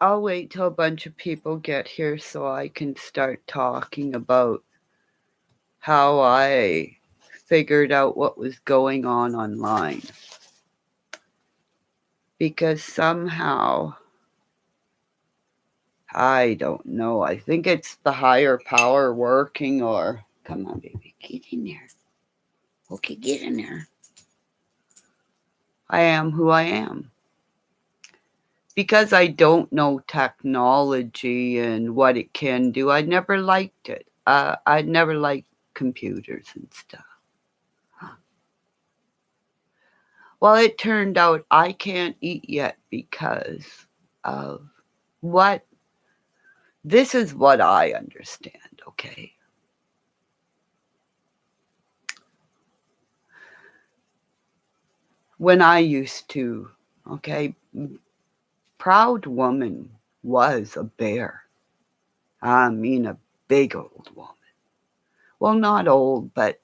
I'll wait till a bunch of people get here so I can start talking about how I figured out what was going on online. Because somehow, I don't know, I think it's the higher power working, or come on, baby, get in there. Okay, get in there. I am who I am. Because I don't know technology and what it can do, I never liked it. I'd never liked computers and stuff. Well, it turned out I can't eat yet because of what, this is what I understand, okay? When I used to, okay, proud woman was a bear. I mean, a big old woman. Well, not old, but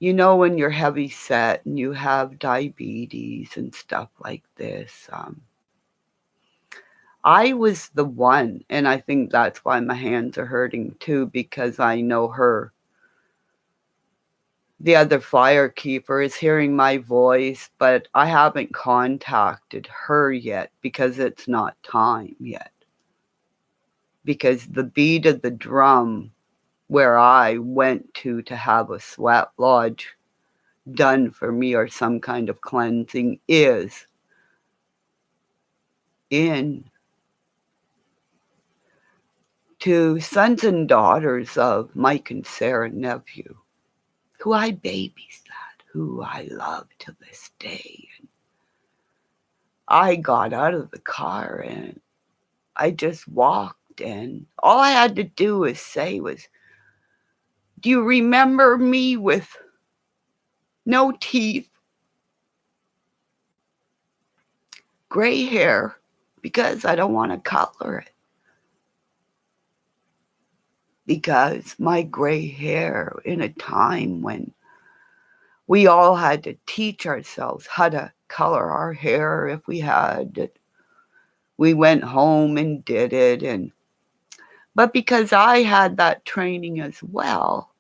you know, when you're heavy set and you have diabetes and stuff like this. I was the one, and I think that's why my hands are hurting too, because I know her. The other firekeeper is hearing my voice, but I haven't contacted her yet because it's not time yet. Because the beat of the drum where I went to have a sweat lodge done for me or some kind of cleansing is in to sons and daughters of Mike and Sarah Nephew, who I babysat, who I love to this day. And I got out of the car and I just walked, and all I had to do was say was, "Do you remember me with no teeth, gray hair, because I don't want to color it. Because my gray hair in a time when we all had to teach ourselves how to color our hair if we had it. We went home and did it, but because I had that training as well,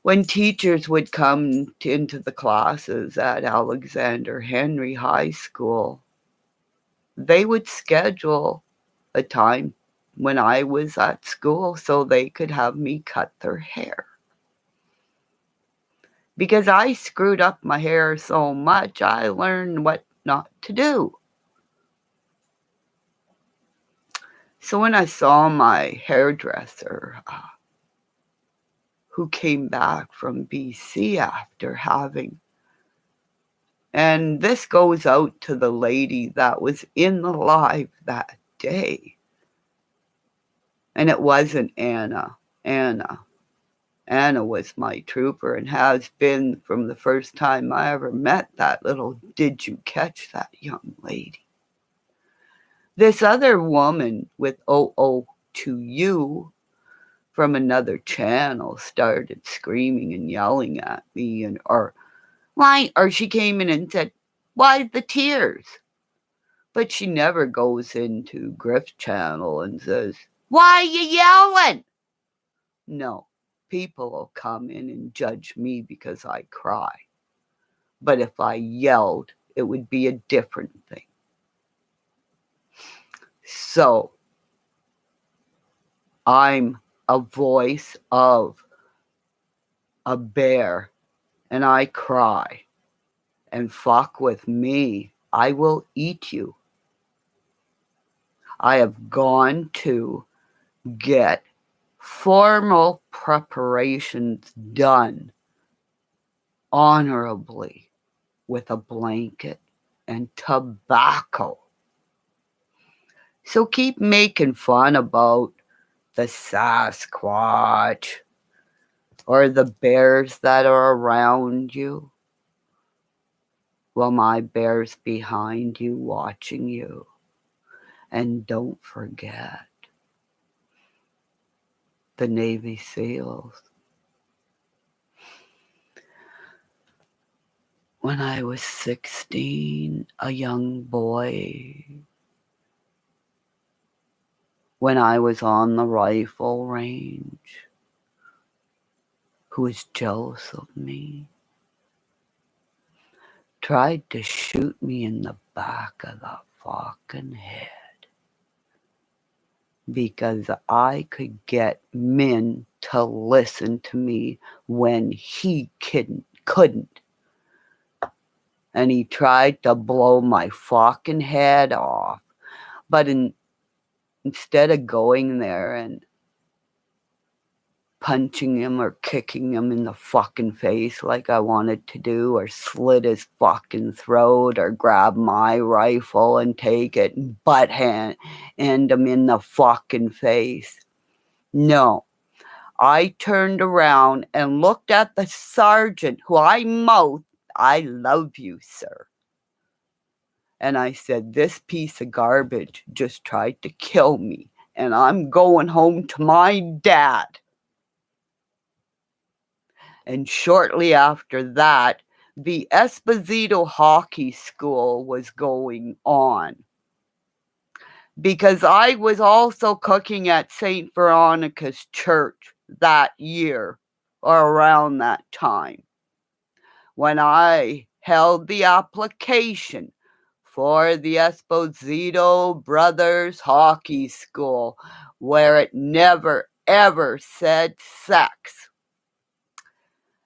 when teachers would come into the classes at Alexander Henry High School, they would schedule a time when I was at school so they could have me cut their hair. Because I screwed up my hair so much, I learned what not to do. So when I saw my hairdresser, who came back from BC after having, and this goes out to the lady that was in the live that day, and it wasn't Anna. Anna was my trooper and has been from the first time I ever met that little did you catch that young lady. This other woman with OO2U from another channel started screaming and yelling at me, or she came in and said, "Why the tears?" But she never goes into Griff's channel and says, "Why are you yelling?" No, people will come in and judge me because I cry. But if I yelled, it would be a different thing. So, I'm a voice of a bear, and I cry. And fuck with me, I will eat you. I have gone to get formal preparations done honorably with a blanket and tobacco. So keep making fun about the Sasquatch or the bears that are around you. Well, my bear's behind you, watching you. And don't forget the Navy SEALs. when I was 16, a young boy, when I was on the rifle range, who was jealous of me, tried to shoot me in the back of the fucking head because I could get men to listen to me when he couldn't. And he tried to blow my fucking head off. But instead of going there and punching him or kicking him in the fucking face like I wanted to do, or slit his fucking throat, or grab my rifle and take it and end him in the fucking face. No. I turned around and looked at the sergeant, who I mouthed, "I love you, sir." And I said, "This piece of garbage just tried to kill me, and I'm going home to my dad." And shortly after that, the Esposito Hockey School was going on, because I was also cooking at St. Veronica's church that year, or around that time, when I held the application for the Esposito Brothers Hockey School, where it never ever said sex,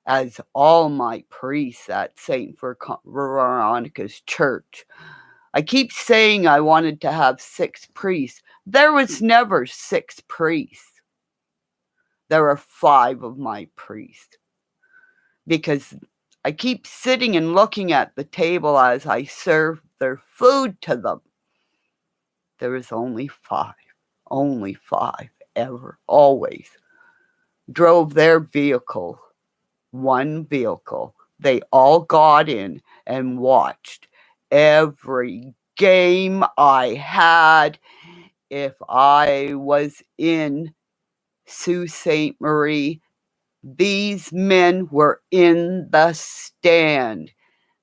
as all my priests at St. Veronica's church. I keep saying I wanted to have 6 priests. There was never 6 priests. There were 5 of my priests. Because I keep sitting and looking at the table as I serve their food to them. There was only 5 ever, always. Drove their vehicle, one vehicle. They all got in and watched every game I had. If I was in Sault Ste. Marie, these men were in the stand.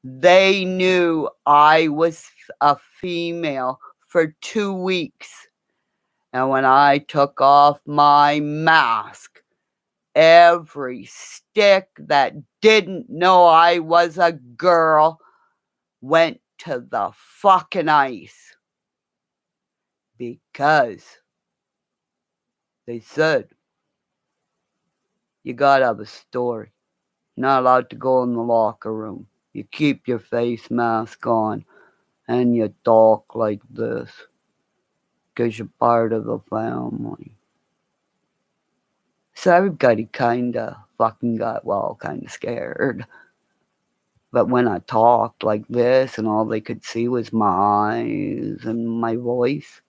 They knew I was a female for 2 weeks. And when I took off my mask, every stick that didn't know I was a girl went to the fucking ice. Because they said, you gotta have a story. Not allowed to go in the locker room. You keep your face mask on and you talk like this, because you're part of the family. So everybody kinda fucking got, kinda scared. But when I talked like this and all they could see was my eyes and my voice,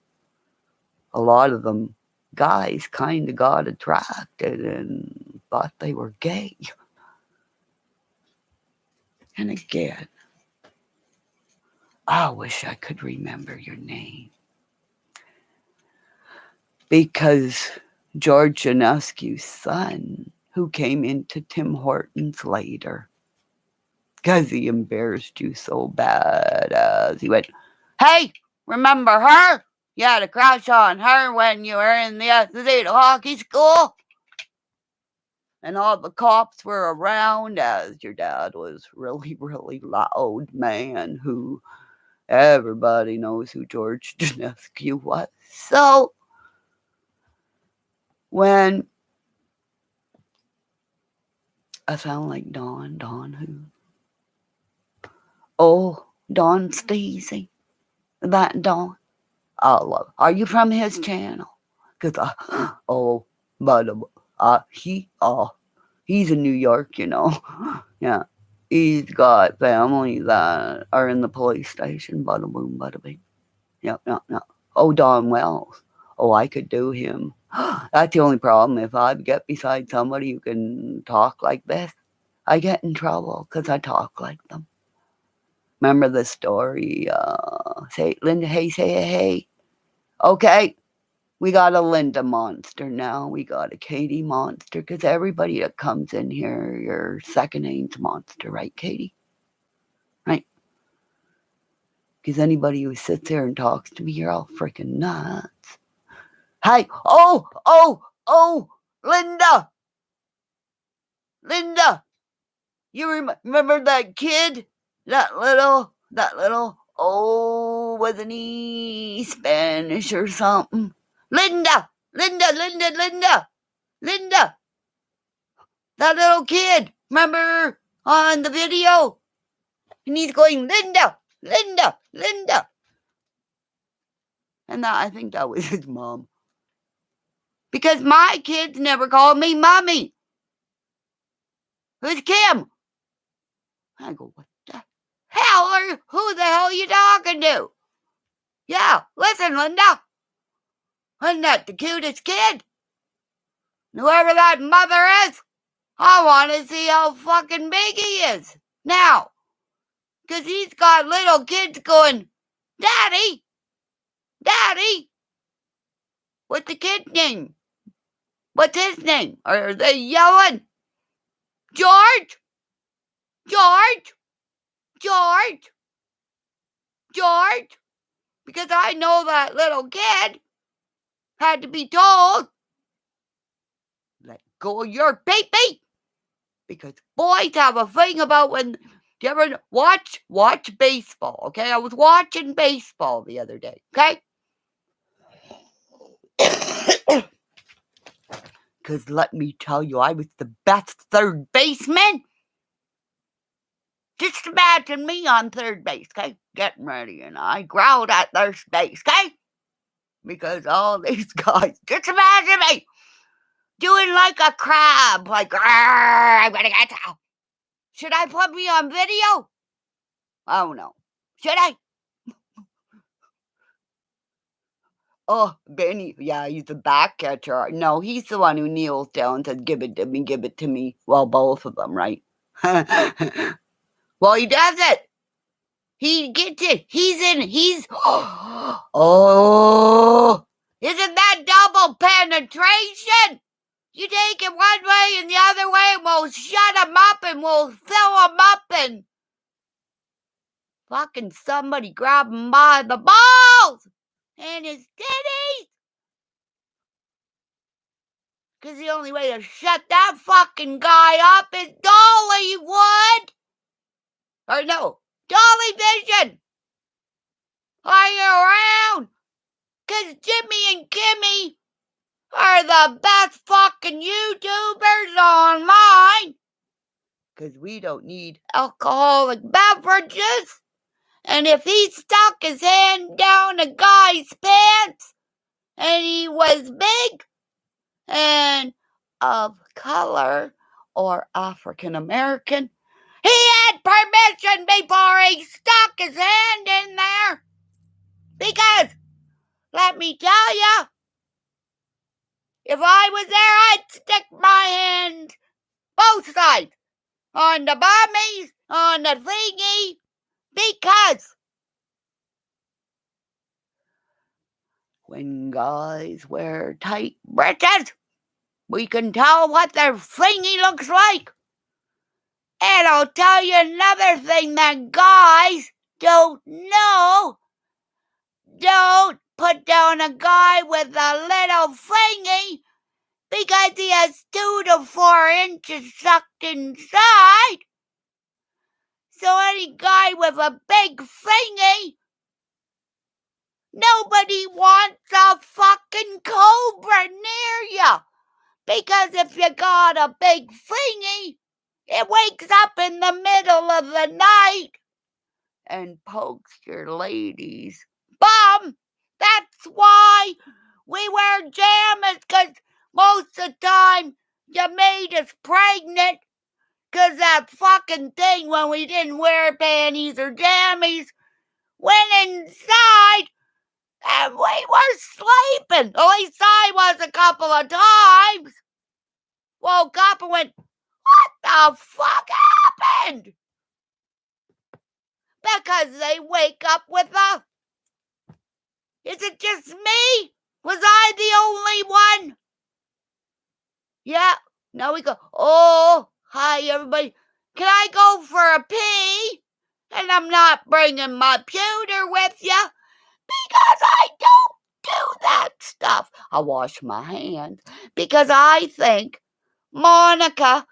a lot of them guys kinda got attracted and thought they were gay. And again, I wish I could remember your name. Because George Janeskew's son, who came into Tim Hortons later, because he embarrassed you so bad, as he went, "Hey, remember her? You had a crush on her when you were in the Esposito Hockey School?" And all the cops were around, as your dad was really, really loud man who everybody knows who George Janeskew was. So when I sound like Don who? Oh, Don Steezy. That Don. I love. Are you from his channel? Because he's in New York, Yeah. He's got family that are in the police station. Bada boom, bada bing. Yep. Oh, Don Wells. Oh, I could do him. That's the only problem. If I get beside somebody who can talk like this, I get in trouble because I talk like them. Remember the story? Say, Linda, hey. Okay, we got a Linda monster now. We got a Katie monster, because everybody that comes in here, your second name's monster, right, Katie? Because anybody who sits there and talks to me, you're all freaking nuts. Hey, oh, Linda! Linda! You remember that kid? That little, wasn't he Spanish or something? Linda! Linda! That little kid, remember on the video? And he's going, Linda! And I think that was his mom. Because my kids never called me mommy. Who's Kim? I go, what the hell who the hell are you talking to? Yeah, listen, Linda. Isn't that the cutest kid? Whoever that mother is, I want to see how fucking big he is. Now, because he's got little kids going, Daddy, what's the kid's name? What's his name? Are they yelling? George? Because I know that little kid had to be told, let go of your baby. Because boys have a thing about when, do you ever watch baseball, okay? I was watching baseball the other day, okay? Because let me tell you, I was the best third baseman. Just imagine me on third base, okay? Getting ready, and I growled at third base, okay? Because all these guys, just imagine me doing like a crab, like, I'm gonna get you. Should I put me on video? Oh no. Should I? Oh, Benny, yeah, he's the back catcher. No, he's the one who kneels down and says, give it to me. Well, both of them, right? Well, he does it. He gets it. He's, oh, isn't that double penetration? You take it one way and the other way and we'll shut him up and we'll fill him up and fucking somebody grab him by the balls and his titties. Because the only way to shut that fucking guy up is Dollywood. Or no, Dolly Vision. Are you around? Because Jimmy and Kimmy are the best fucking YouTubers online. Because we don't need alcoholic beverages. And if he stuck his hand down a guy's pants and he was big and of color or African American, he had permission before he stuck his hand in there. Because, let me tell you, if I was there, I'd stick my hand both sides, on the bummies, on the thingy, because when guys wear tight breeches, we can tell what their thingy looks like. And I'll tell you another thing that guys don't know. Don't put down a guy with a little thingy because he has 2 to 4 inches sucked inside. So any guy with a big thingy, nobody wants a fucking cobra near you. Because if you got a big thingy, it wakes up in the middle of the night and pokes your lady's bum. That's why we wear jammies, because most of the time you made us pregnant. Because that fucking thing when we didn't wear panties or jammies went inside and we were sleeping. At least I was a couple of times. Woke up and went, what the fuck happened? Because they wake up with a, is it just me? Was I the only one? Yeah. Now we go, oh, hi everybody. Can I go for a pee? And I'm not bringing my pewter with you because I don't do that stuff. I wash my hands because I think Monica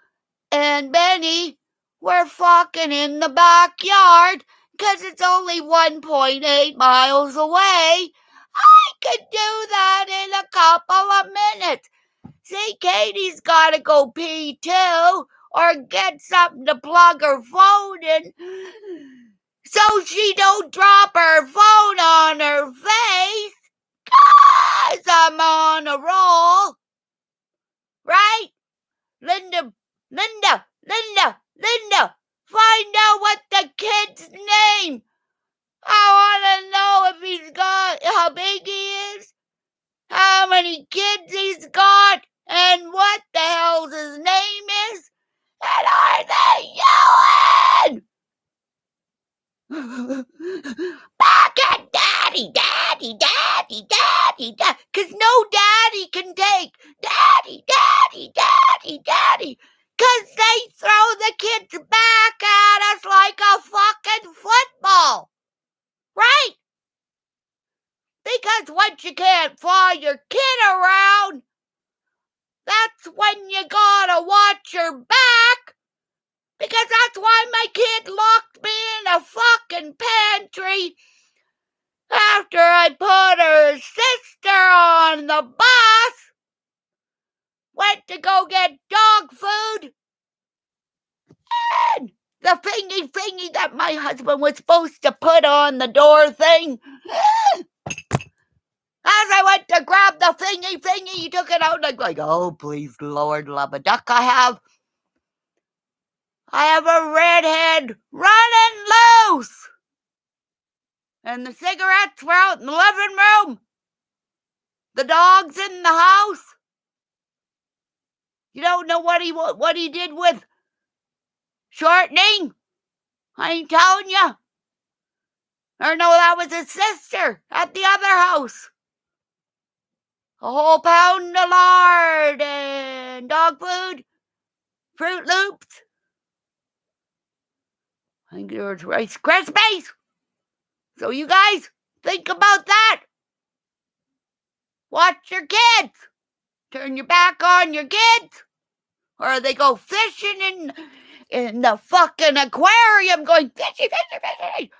and Benny were fucking in the backyard because it's only 1.8 miles away. I could do that in a couple of minutes. See, Katie's got to go pee too, or get something to plug her phone in so she don't drop her phone on her face, 'cause I'm on a roll. Right? Linda, find out what the kid's name. I want to know if he's got, how big he is, how many kids he's got, and what the hell's his name is, and are they yelling? Back at daddy, because no daddy can take daddy, because they throw the kids back at us like a fucking football, right? Because once you can't fly your kid around, that's when you gotta watch your back. Because that's why my kid locked me in a fucking pantry after I put her sister on the bus. Went to go get dog food. And the thingy that my husband was supposed to put on the door thing. As I went to grab the thingy, he took it out and I'm like, oh, please, Lord, love a duck. I have a redhead running loose. And the cigarettes were out in the living room. The dog's in the house. You don't know what he did with shortening? I ain't telling you. Or no, that was his sister at the other house. A whole pound of lard and dog food, Fruit Loops. I think there was Rice Krispies. So you guys, think about that. Watch your kids. Turn your back on your kids. Or they go fishing in the fucking aquarium going fishy.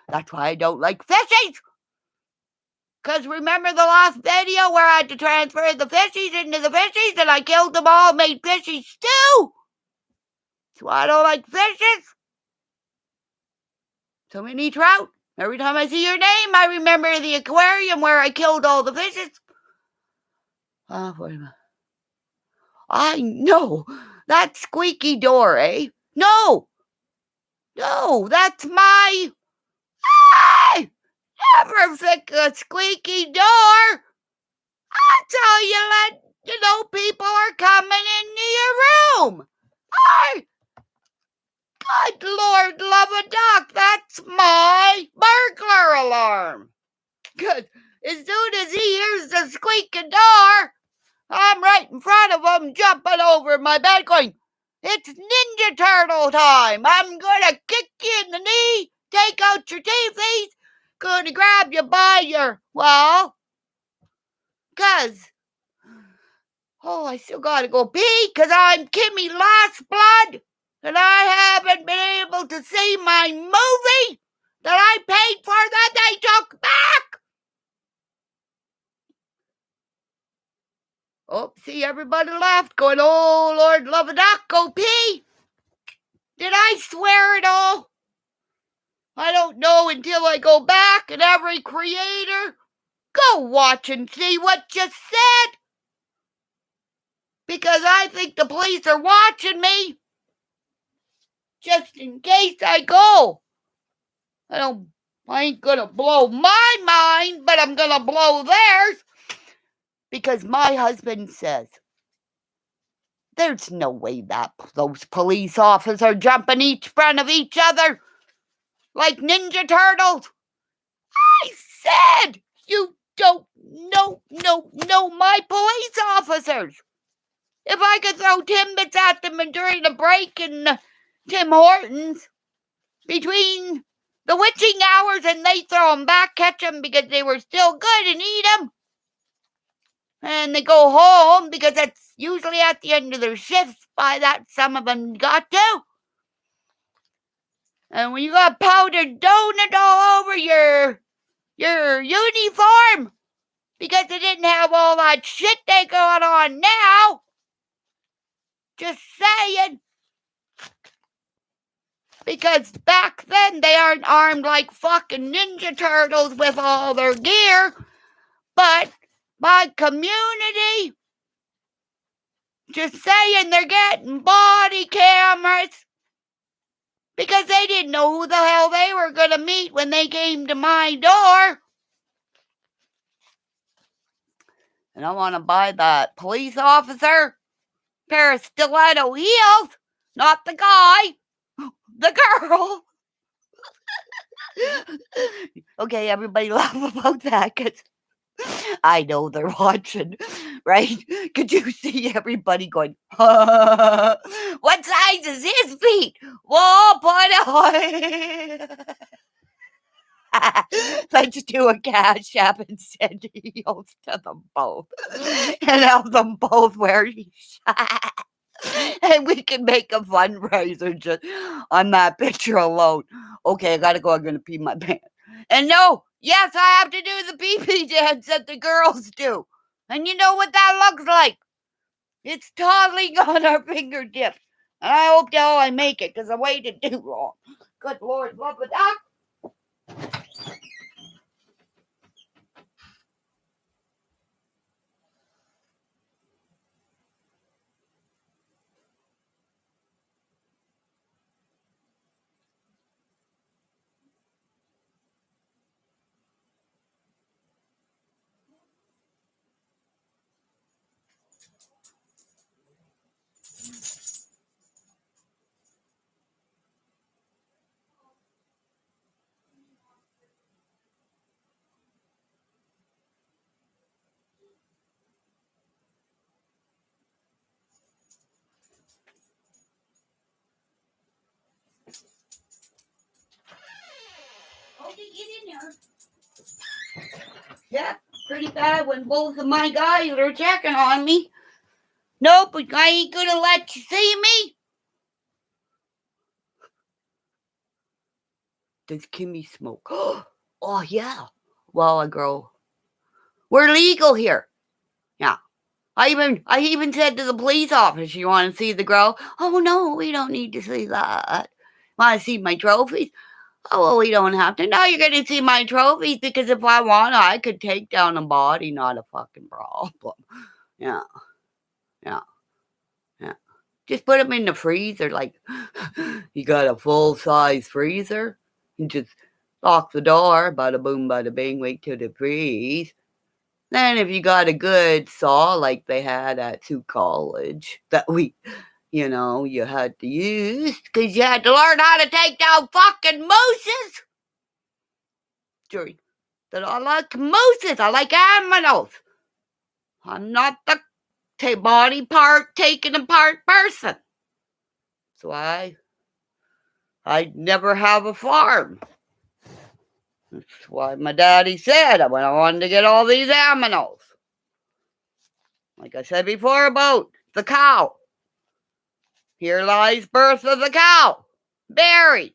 That's why I don't like fishies. Because remember the last video where I had to transfer the fishies into the fishies and I killed them all, made fishy stew? That's why I don't like fishes. So many trout. Every time I see your name, I remember the aquarium where I killed all the fishes. Wait a minute. I know. That squeaky door, eh? No, that's my... I never fix a squeaky door. That's how you let people are coming into your room. Good Lord, love a duck. That's my burglar alarm. Good. As soon as he hears the squeaking door, I'm right in front of him, jumping over my bed going, it's Ninja Turtle time. I'm going to kick you in the knee, take out your teethies, going to grab you by your, because, I still got to go pee because I'm Kimmy Last Blood, and I haven't been able to see my movie that I paid for that they took back. Oh, see, everybody left, going, oh, Lord, love a duck, go pee. Did I swear at all? I don't know until I go back, and every creator, go watch and see what you said. Because I think the police are watching me. Just in case I go. I ain't gonna blow my mind, but I'm gonna blow theirs. Because my husband says, there's no way that those police officers are jumping in front of each other like Ninja Turtles. I said, you don't know my police officers. If I could throw Timbits at them during a break in Tim Hortons between the witching hours, and they throw them back, catch them because they were still good, and eat them. And they go home because that's usually at the end of their shifts. By that, some of them got to. And when you got powdered donut all over your uniform because they didn't have all that shit they got on now. Just saying. Because back then they aren't armed like fucking Ninja Turtles with all their gear. But my community, just saying, they're getting body cameras. Because they didn't know who the hell they were going to meet when they came to my door. And I want to buy that police officer pair of stiletto heels. Not the guy. The girl. Okay, everybody laugh about that because I know they're watching, right? Could you see everybody going, what size is his feet? Whoa, boy. Let's do a cash app and send heels to them both. And have them both wear and we can make a fundraiser just on that picture alone. Okay, I gotta go. I'm gonna pee my pants. And no, yes, I have to do the pee-pee dance that the girls do. And you know what that looks like? It's toddling on our fingertips. And I hope now I make it because I waited too long. Good Lord, love a duck. Okay, get in there. Yeah, pretty bad when both of my guys are checking on me. Nope, I ain't gonna let you see me. Does Kimmy smoke? Oh, yeah. Well, a girl. We're legal here. Yeah. I even said to the police officer, you want to see the girl? Oh, no, we don't need to see that. Want to see my trophies? Oh, well, we don't have to. No, you're going to see my trophies because if I want, I could take down a body, not a fucking problem. Yeah. Yeah. Yeah. Just put them in the freezer. Like, you got a full-size freezer? You just lock the door, bada boom, bada bing, wait till it freeze. Then if you got a good saw like they had at Sioux College that you had to use because you had to learn how to take down fucking mooses. Jerry, that I like mooses. I like animals. I'm not the body part taken apart person. So I'd never have a farm. That's why my daddy said when I wanted to get all these aminos. Like I said before about the cow. Here lies Bertha the cow, buried.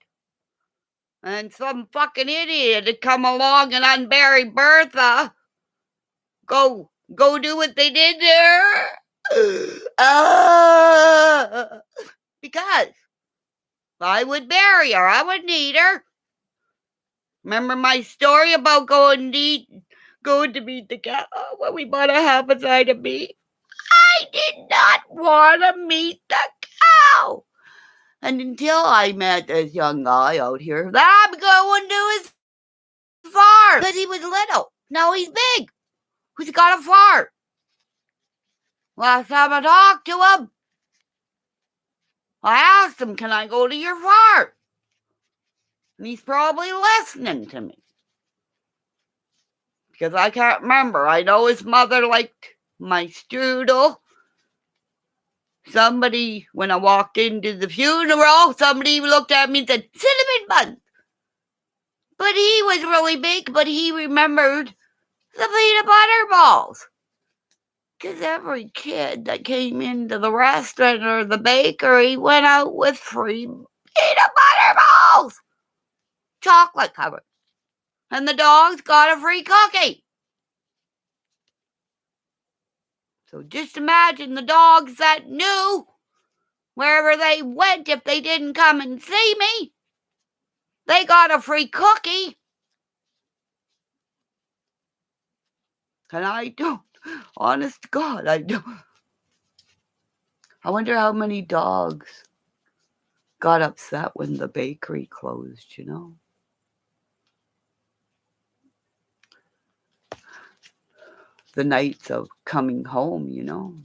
And some fucking idiot had come along and unburied Bertha. Go do what they did there. Because I would bury her. I wouldn't eat her. Remember my story about going to meet the cow when we bought a half a side of beef? I did not want to meet the cow. And until I met this young guy out here, that I'm going to his farm. Because he was little. Now he's big. He's got a farm. Last time I talked to him, I asked him, can I go to your farm? And he's probably listening to me. Because I can't remember. I know his mother liked my strudel. Somebody, when I walked into the funeral, somebody looked at me and said, cinnamon buns. But he was really big, but he remembered the peanut butter balls. Because every kid that came into the restaurant or the bakery went out with free peanut butter balls. Chocolate covered. And the dogs got a free cookie. So just imagine the dogs that knew wherever they went, if they didn't come and see me, they got a free cookie. And I don't. Honest to God, I don't. I wonder how many dogs got upset when the bakery closed, you know? The nights of coming home, you know?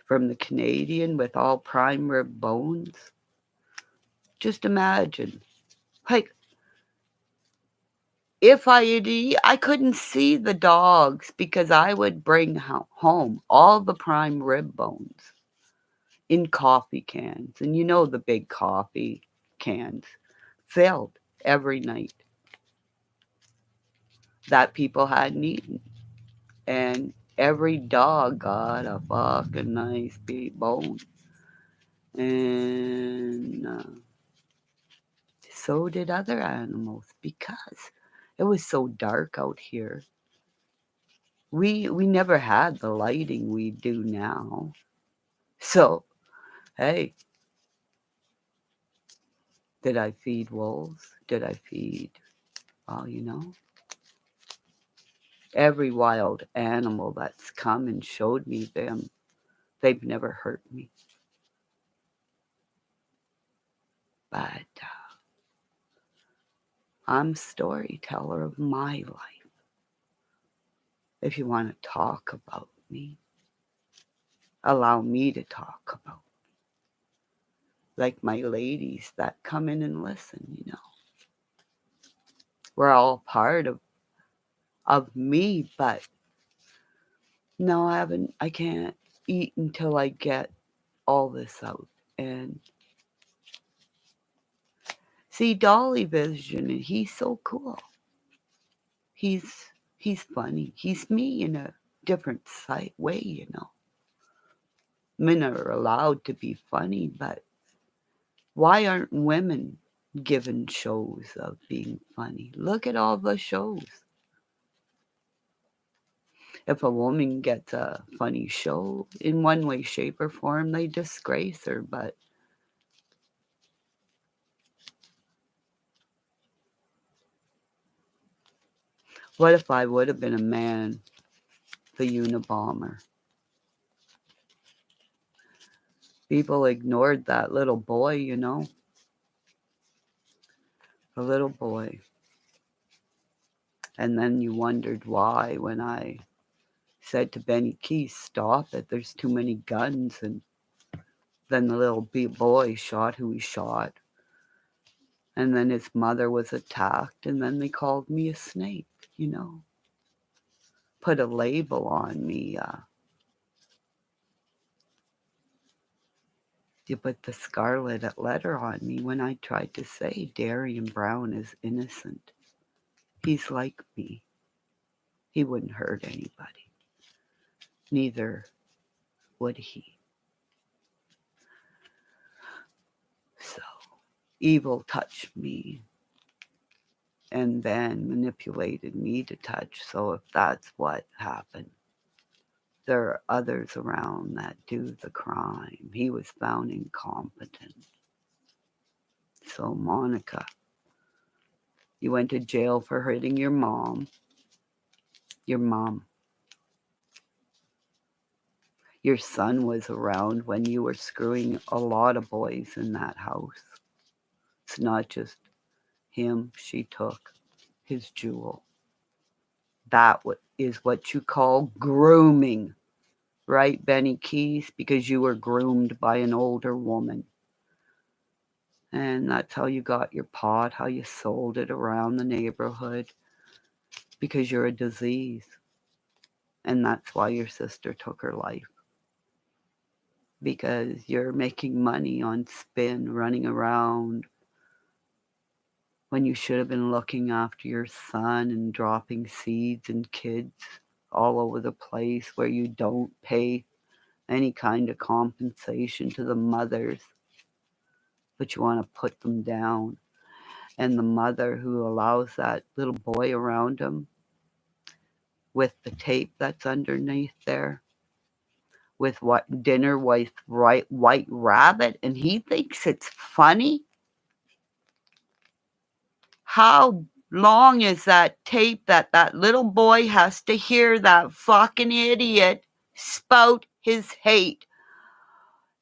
From the Canadian with all prime rib bones. Just imagine. Like, if I couldn't see the dogs because I would bring home all the prime rib bones in coffee cans. And you know the big coffee cans filled every night that people hadn't eaten. And every dog got a fucking nice big bone. And so did other animals because it was so dark out here. We never had the lighting we do now. So, hey, did I feed wolves? Did I feed, you know, every wild animal that's come and showed me them, they've never hurt me. But I'm a storyteller of my life. If you want to talk about me, allow me to talk about me. Like my ladies that come in and listen, you know. We're all part of me, but no, I can't eat until I get all this out. And see, Dolly Vision, and he's so cool. He's funny. He's me in a different way, you know. Men are allowed to be funny, but why aren't women given shows of being funny? Look at all the shows. If a woman gets a funny show, in one way, shape, or form, they disgrace her. But what if I would have been a man, the Unabomber? People ignored that little boy, you know. The little boy. And then you wondered why when I said to Benny Keys, stop it, there's too many guns. And then the little boy shot who he shot. And then his mother was attacked. And then they called me a snake, you know. Put a label on me. You put the scarlet letter on me when I tried to say Darian Brown is innocent. He's like me. He wouldn't hurt anybody. Neither would he. So, evil touched me and then manipulated me to touch. So if that's what happened, there are others around that do the crime. He was found incompetent. So Monica, you went to jail for hurting your mom. Your mom. Your son was around when you were screwing a lot of boys in that house. It's not just him she took, his jewel. That is what you call grooming. Right, Benny Keys? Because you were groomed by an older woman. And that's how you got your pot, how you sold it around the neighborhood. Because you're a disease. And that's why your sister took her life. Because you're making money on spin, running around when you should have been looking after your son and dropping seeds and kids all over the place where you don't pay any kind of compensation to the mothers, but you want to put them down. And the mother who allows that little boy around him with the tape that's underneath there, with what dinner with white rabbit, and he thinks it's funny. How long is that tape that little boy has to hear that fucking idiot spout his hate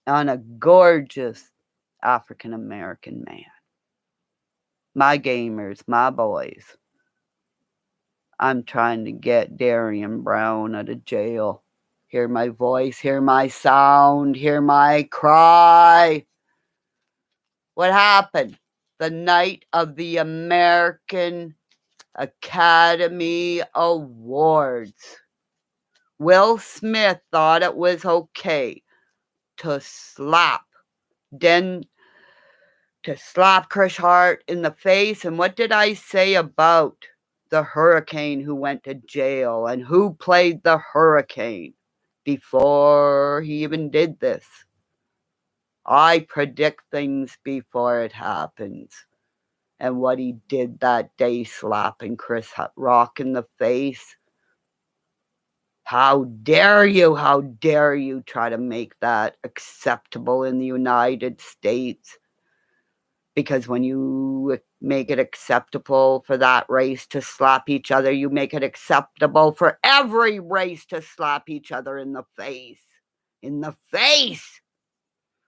on a gorgeous African American man? My gamers, my boys, I'm trying to get Darian Brown out of jail. Hear my voice, hear my sound, hear my cry. What happened? The night of the American Academy Awards. Will Smith thought it was okay to slap Chris Hart in the face. And what did I say about the hurricane who went to jail and who played the hurricane before he even did this? I predict things before it happens. And what he did that day, slapping Chris Rock in the face. How dare you try to make that acceptable in the United States? Because when you make it acceptable for that race to slap each other, you make it acceptable for every race to slap each other in the face. In the face!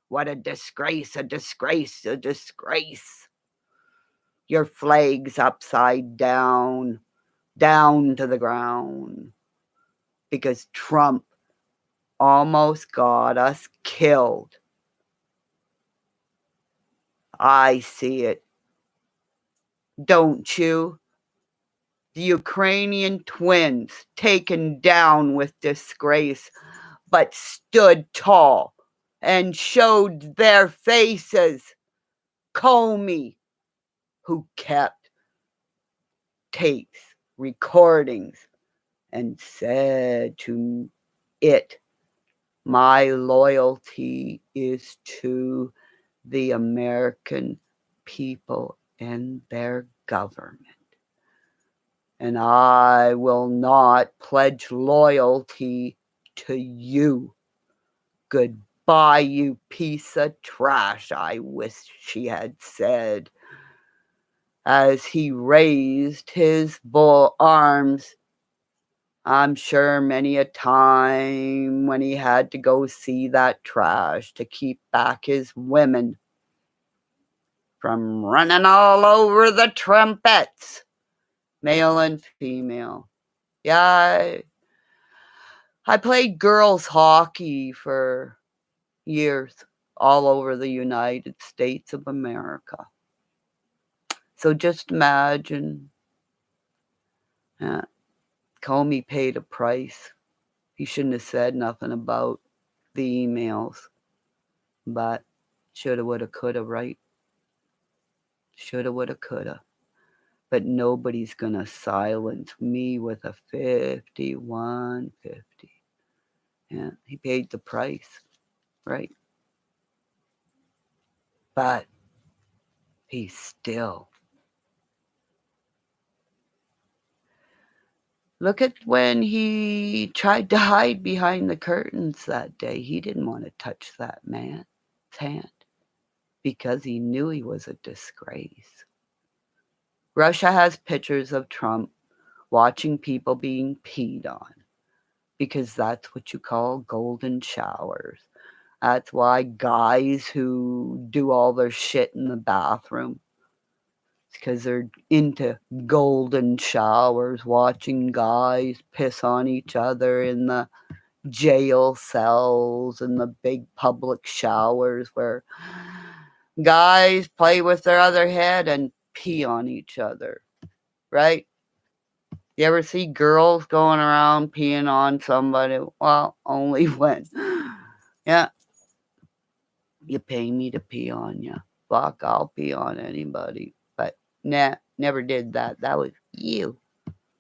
What a disgrace, a disgrace, a disgrace. Your flag's upside down, down to the ground. Because Trump almost got us killed. I see it. Don't you? The Ukrainian twins taken down with disgrace, but stood tall and showed their faces. Comey, who kept tapes, recordings, and said to it, my loyalty is to the American people and their government. And I will not pledge loyalty to you. Goodbye, you piece of trash, I wish she had said, as he raised his bull arms. I'm sure many a time when he had to go see that trash to keep back his women from running all over the trumpets, male and female. Yeah, I played girls hockey for years all over the United States of America. So just imagine, Comey paid a price. He shouldn't have said nothing about the emails, but shoulda, woulda, coulda, right? Shoulda, woulda, coulda. But nobody's gonna silence me with a 5150. Yeah, he paid the price, right? But he's still. Look at when he tried to hide behind the curtains that day. He didn't want to touch that man's hand because he knew he was a disgrace. Russia has pictures of Trump watching people being peed on because that's what you call golden showers. That's why guys who do all their shit in the bathroom, it's because they're into golden showers, watching guys piss on each other in the jail cells and the big public showers where guys play with their other head and pee on each other, right? You ever see girls going around peeing on somebody? Well, only when, yeah, you pay me to pee on you. Fuck, I'll pee on anybody. But Nah, never did that. That was you.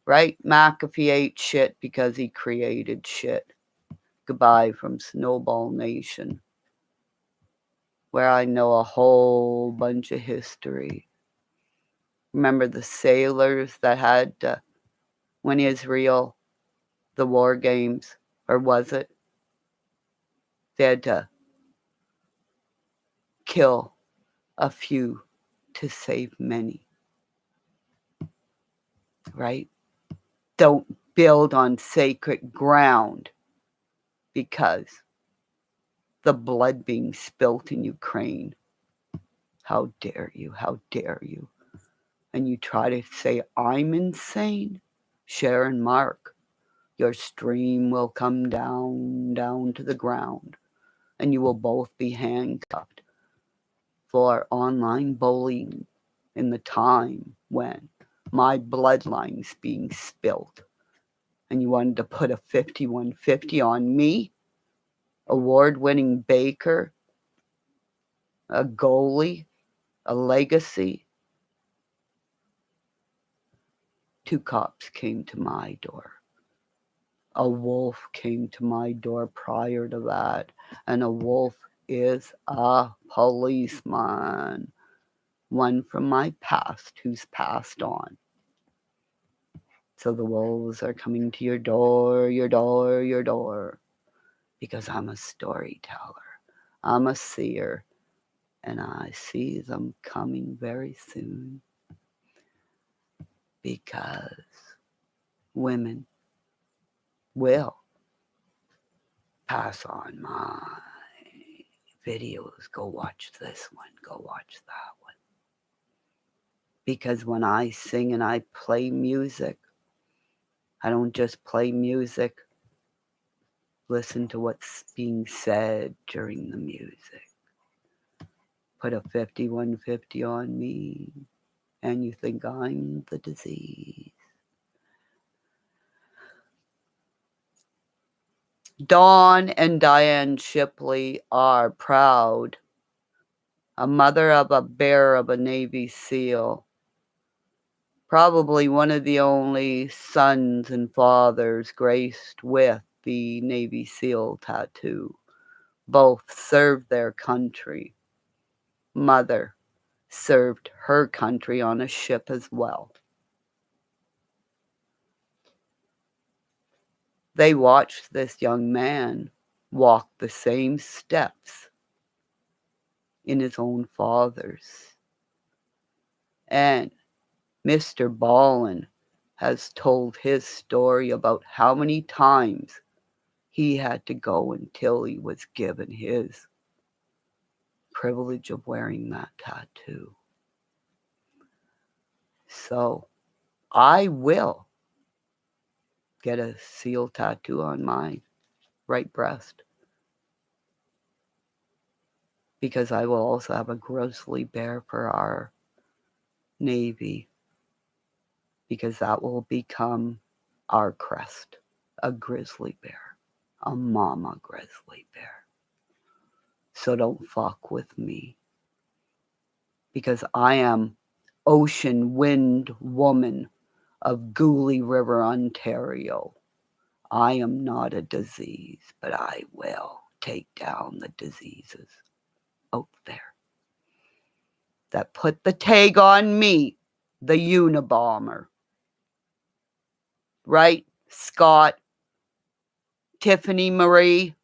Right? McAfee ate shit because he created shit. Goodbye from Snowball Nation, where I know a whole bunch of history. Remember the sailors that had to, when Israel, the war games, or was it? They had to kill a few to save many, right? Don't build on sacred ground because the blood being spilt in Ukraine. How dare you? How dare you? And you try to say I'm insane? Sharon Mark, your stream will come down to the ground, and you will both be handcuffed for online bullying in the time when my bloodline's being spilt. And you wanted to put a 5150 on me, award-winning baker, a goalie, a legacy. 2 cops came to my door. A wolf came to my door prior to that, and a wolf is a policeman, one from my past who's passed on. So the wolves are coming to your door, your door, your door, because I'm a storyteller, I'm a seer, and I see them coming very soon, because women will pass on my videos. Go watch this one, go watch that one. Because when I sing and I play music, I don't just play music. Listen to what's being said during the music. Put a 5150 on me, and you think I'm the disease. Dawn and Diane Shipley are proud. A mother of a bear of a Navy SEAL. Probably one of the only sons and fathers graced with the Navy SEAL tattoo. Both served their country. Mother served her country on a ship as well. They watched this young man walk the same steps in his own father's. And Mr. Ballin has told his story about how many times he had to go until he was given his privilege of wearing that tattoo. So I will get a SEAL tattoo on my right breast, because I will also have a grizzly bear for our Navy, because that will become our crest, a grizzly bear, a mama grizzly bear. So don't fuck with me, because I am Ocean Wind Woman of Gooley River, Ontario. I am not a disease, but I will take down the diseases out there that put the tag on me, the Unabomber. Right, Scott, Tiffany Marie?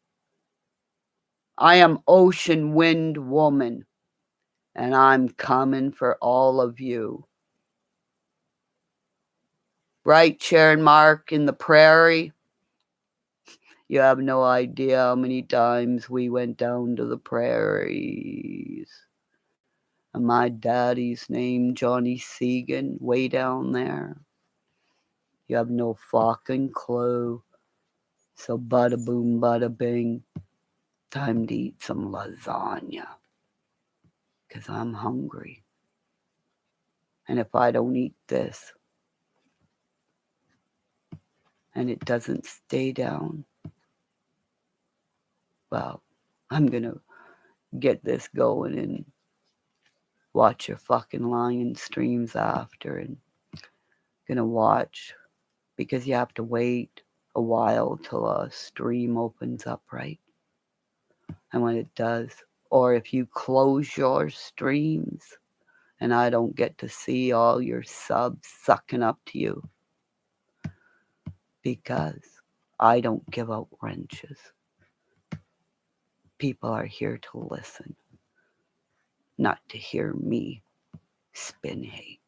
I am Ocean Wind Woman, and I'm coming for all of you. Right, Sharon Mark in the prairie? You have no idea how many times we went down to the prairies. And my daddy's name, Johnny Segan, way down there. You have no fucking clue. So bada boom, bada bing. Time to eat some lasagna. Because I'm hungry. And if I don't eat this, and it doesn't stay down, well, I'm going to get this going in watch your fucking lion streams after, and gonna watch because you have to wait a while till a stream opens up, right? And when it does, or if you close your streams and I don't get to see all your subs sucking up to you because I don't give out wrenches. People are here to listen, not to hear me spin hate.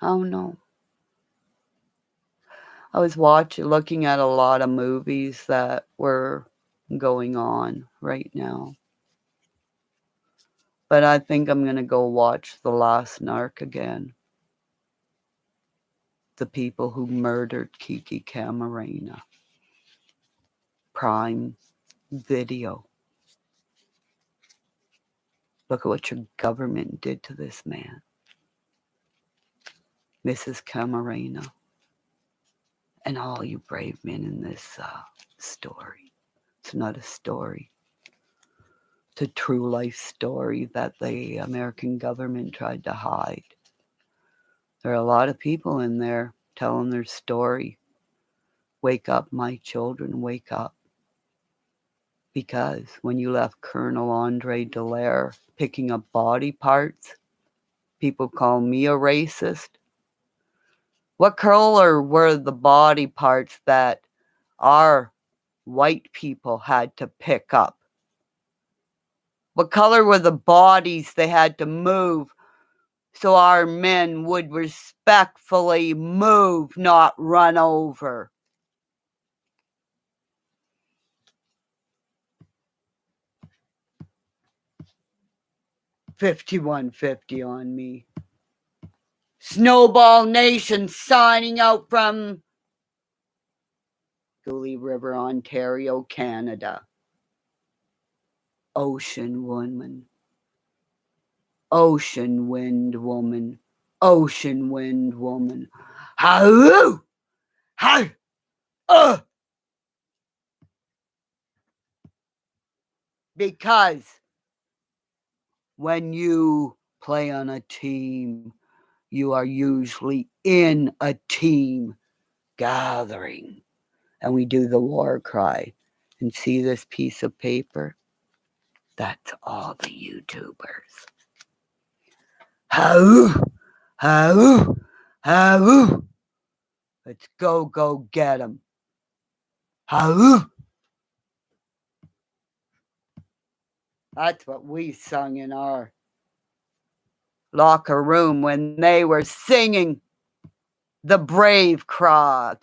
Oh no. I was looking at a lot of movies that were going on right now. But I think I'm going to go watch The Last Narc again. The people who murdered Kiki Camarena. Prime Video. Look at what your government did to this man. Mrs. Camarena. And all you brave men in this story. It's not a story. It's a true life story that the American government tried to hide. There are a lot of people in there telling their story. Wake up, my children, wake up. Because when you left Colonel Andre Dallaire picking up body parts, people call me a racist. What color were the body parts that our white people had to pick up? What color were the bodies they had to move so our men would respectfully move, not run over? $51.50 on me. Snowball Nation signing out from Gully River, Ontario, Canada. Ocean woman. Ocean wind woman. Ocean wind woman. How? How? Because when you play on a team, you are usually in a team gathering. And we do the war cry. And see this piece of paper? That's all the YouTubers. How? How? How? Let's go get them. How? That's what we sung in our locker room when they were singing the brave cry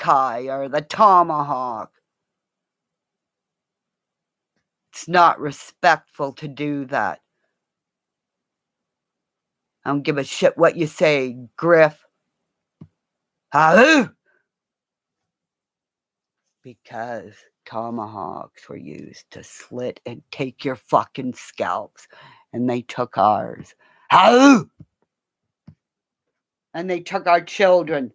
or the tomahawk. It's not respectful to do that. I don't give a shit what you say, Griff. How? Because tomahawks were used to slit and take your fucking scalps, and they took ours. How? And they took our children.